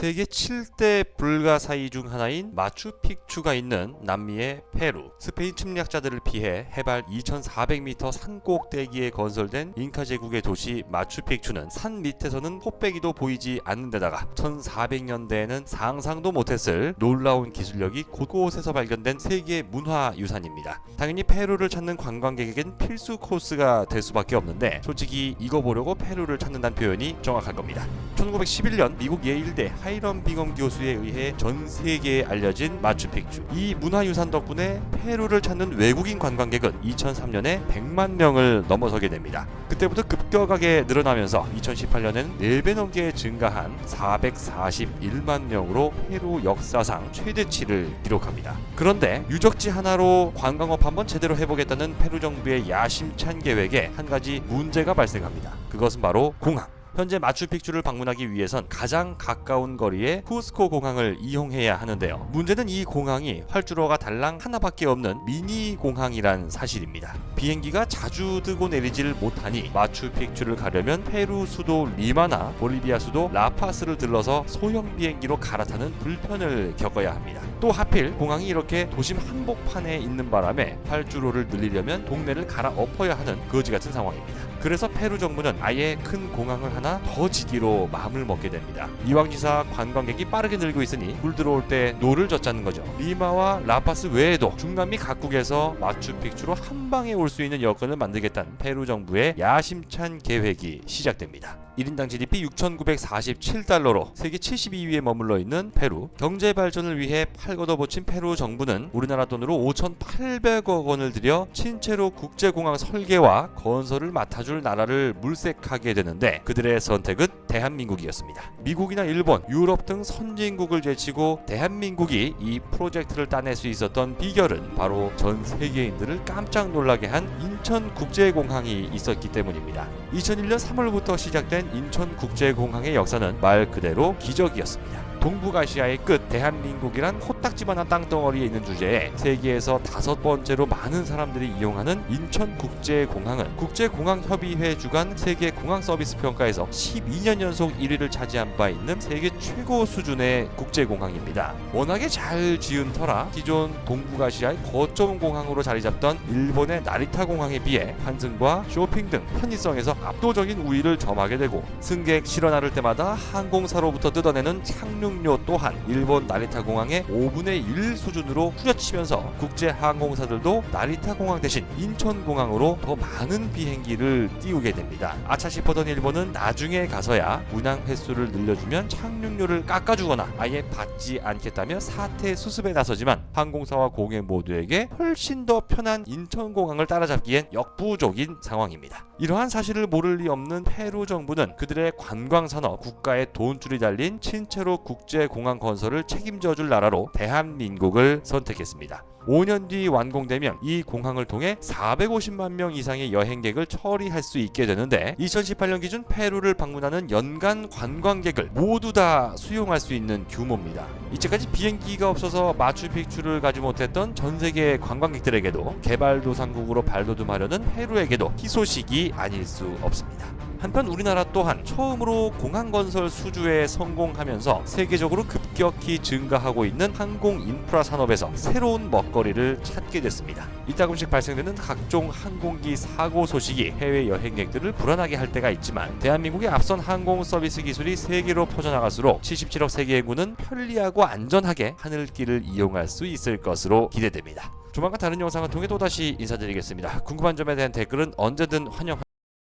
세계 7대 불가사의 중 하나인 마추픽추가 있는 남미의 페루. 스페인 침략자들을 피해 해발 2400m 산 꼭대기에 건설된 잉카 제국의 도시 마추픽추는 산 밑에서는 코빼기도 보이지 않는 데다가 1400년대에는 상상도 못했을 놀라운 기술력이 곳곳에서 발견된 세계 문화유산입니다. 당연히 페루를 찾는 관광객에겐 필수 코스가 될 수밖에 없는데 솔직히 이거 보려고 페루를 찾는다는 표현이 정확할 겁니다. 1911년 미국 예일대 하이럼 빙엄 교수에 의해 전 세계에 알려진 마추픽추. 이 문화유산 덕분에 페루를 찾는 외국인 관광객은 2003년에 100만 명을 넘어서게 됩니다. 그때부터 급격하게 늘어나면서 2018년에는 4배 넘게 증가한 441만 명으로 페루 역사상 최대치를 기록합니다. 그런데 유적지 하나로 관광업 한번 제대로 해보겠다는 페루 정부의 야심찬 계획에 한 가지 문제가 발생합니다. 그것은 바로 공항. 현재 마추픽추를 방문하기 위해선 가장 가까운 거리에 쿠스코 공항을 이용해야 하는데요. 문제는 이 공항이 활주로가 달랑 하나밖에 없는 미니 공항이란 사실입니다. 비행기가 자주 뜨고 내리질 못하니 마추픽추를 가려면 페루 수도 리마나 볼리비아 수도 라파스를 들러서 소형 비행기로 갈아타는 불편을 겪어야 합니다. 또 하필 공항이 이렇게 도심 한복판에 있는 바람에 활주로를 늘리려면 동네를 갈아엎어야 하는 거지 같은 상황입니다. 그래서 페루 정부는 아예 큰 공항을 하나 더 짓기로 마음을 먹게 됩니다. 이왕지사 관광객이 빠르게 늘고 있으니 물 들어올 때 노를 젓자는 거죠. 리마와 라파스 외에도 중남미 각국에서 마추픽추로 한 방에 올 수 있는 여건을 만들겠다는 페루 정부의 야심찬 계획이 시작됩니다. 1인당 GDP 6,947달러로 세계 72위에 머물러 있는 페루. 경제 발전을 위해 팔걷어붙인 페루 정부는 우리나라 돈으로 5,800억 원을 들여 친체로 국제공항 설계와 건설을 맡아줄 나라를 물색하게 되는데 그들의 선택은 대한민국이었습니다. 미국이나 일본, 유럽 등 선진국을 제치고 대한민국이 이 프로젝트를 따낼 수 있었던 비결은 바로 전 세계인들을 깜짝 놀라게 한 인천국제공항이 있었기 때문입니다. 2001년 3월부터 시작된 인천국제공항의 역사는 말 그대로 기적이었습니다. 동북아시아의 끝 대한민국이란 코딱지만한 땅덩어리에 있는 주제에 세계에서 5번째로 많은 사람들이 이용하는 인천국제공항은 국제공항협의회 주관 세계공항 서비스 평가에서 12년 연속 1위를 차지한 바 있는 세계 최고 수준의 국제공항입니다. 워낙에 잘 지은 터라 기존 동북아시아의 거점 공항으로 자리 잡던 일본의 나리타 공항에 비해 환승과 쇼핑 등 편의성에서 압도적인 우위를 점하게 되고 승객 실어 나를 때마다 항공사로부터 뜯어내는 착륙료 또한 일본 나리타 공항의 5분의 1 수준으로 후려치면서 국제 항공사들도 나리타 공항 대신 인천 공항으로 더 많은 비행기를 띄우게 됩니다. 아차 싶었던 일본은 나중에 가서야 운항 횟수를 늘려주면 착륙료를 깎아주거나 아예 받지 않겠다며 사태 수습에 나서지만 항공사와 고객 모두에게 훨씬 더 편한 인천 공항을 따라잡기엔 역부족인 상황입니다. 이러한 사실을 모를 리 없는 페루 정부는 그들의 관광산업, 국가의 돈줄이 달린 친체로 국제공항 건설을 책임져줄 나라로 대한민국을 선택했습니다. 5년 뒤 완공되면 이 공항을 통해 450만 명 이상의 여행객을 처리할 수 있게 되는데 2018년 기준 페루를 방문하는 연간 관광객을 모두 다 수용할 수 있는 규모입니다. 이제까지 비행기가 없어서 마추픽추를 가지 못했던 전 세계 관광객들에게도 개발도상국으로 발돋움하려는 페루에게도 희소식이 아닐 수 없습니다. 한편 우리나라 또한 처음으로 공항 건설 수주에 성공하면서 세계적으로 급격히 증가하고 있는 항공 인프라 산업에서 새로운 먹거리를 찾게 됐습니다. 이따금씩 발생되는 각종 항공기 사고 소식이 해외 여행객들을 불안하게 할 때가 있지만 대한민국의 앞선 항공 서비스 기술이 세계로 퍼져나갈수록 77억 세계 인구는 편리하고 안전하게 하늘길을 이용할 수 있을 것으로 기대됩니다. 조만간 다른 영상을 통해 또다시 인사드리겠습니다. 궁금한 점에 대한 댓글은 언제든 환영합니다.